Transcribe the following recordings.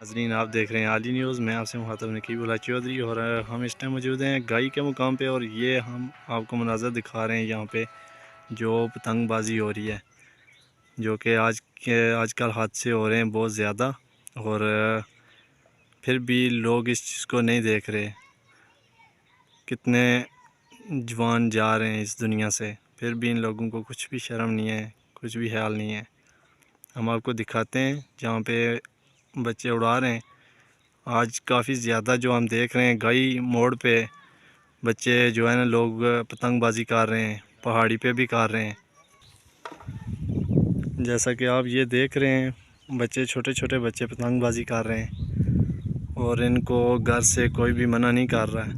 नाज़रीन, आप देख रहे हैं आली न्यूज़। मैं आपसे मुखातब नकीब उल्लाह चौधरी और हम इस टाइम मौजूद हैं गाई के मुकाम पे और ये हम आपको मनाज़र दिखा रहे हैं यहाँ पे जो पतंगबाजी हो रही है, जो कि आजकल हादसे हो रहे हैं बहुत ज़्यादा। और फिर भी लोग इस चीज़ को नहीं देख रहे। कितने जवान जा रहे हैं इस दुनिया से, फिर भी इन लोगों को कुछ भी शर्म नहीं है, कुछ भी ख्याल नहीं है। हम आपको दिखाते हैं जहाँ पे बच्चे उड़ा रहे हैं। आज काफ़ी ज़्यादा जो हम देख रहे हैं गाई मोड़ पे बच्चे जो है ना, लोग पतंगबाजी कर रहे हैं, पहाड़ी पे भी कर रहे हैं। जैसा कि आप ये देख रहे हैं, बच्चे छोटे छोटे बच्चे पतंगबाजी कर रहे हैं और इनको घर से कोई भी मना नहीं कर रहा है।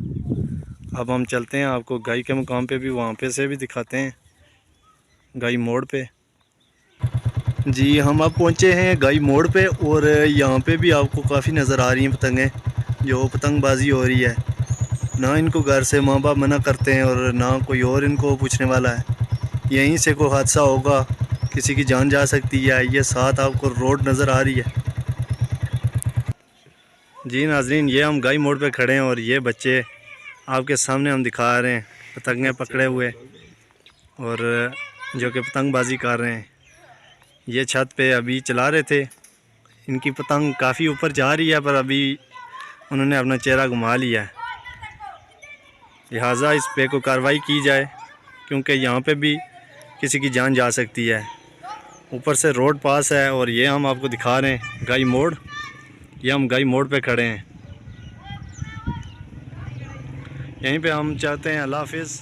अब हम चलते हैं, आपको गाई के मुकाम पे भी वहाँ पे से भी दिखाते हैं, गाई मोड़ पे। जी, हम अब पहुँचे हैं गाई मोड़ पे और यहाँ पे भी आपको काफ़ी नज़र आ रही हैं पतंगें जो पतंगबाजी हो रही है। ना इनको घर से माँ बाप मना करते हैं और ना कोई और इनको पूछने वाला है। यहीं से कोई हादसा होगा, किसी की जान जा सकती है। ये साथ आपको रोड नज़र आ रही है। जी नाजरीन, ये हम गाई मोड़ पे खड़े हैं और ये बच्चे आपके सामने हम दिखा रहे हैं पतंगें पकड़े हुए और जो कि पतंगबाजी कर रहे हैं। ये छत पे अभी चला रहे थे, इनकी पतंग काफ़ी ऊपर जा रही है पर अभी उन्होंने अपना चेहरा घुमा लिया है। लिहाजा इस पे को कार्रवाई की जाए क्योंकि यहाँ पे भी किसी की जान जा सकती है। ऊपर से रोड पास है और ये हम आपको दिखा रहे हैं गाई मोड़। ये हम गाई मोड़ पे खड़े हैं, यहीं पे हम चाहते हैं। अल्लाह हाफिज़।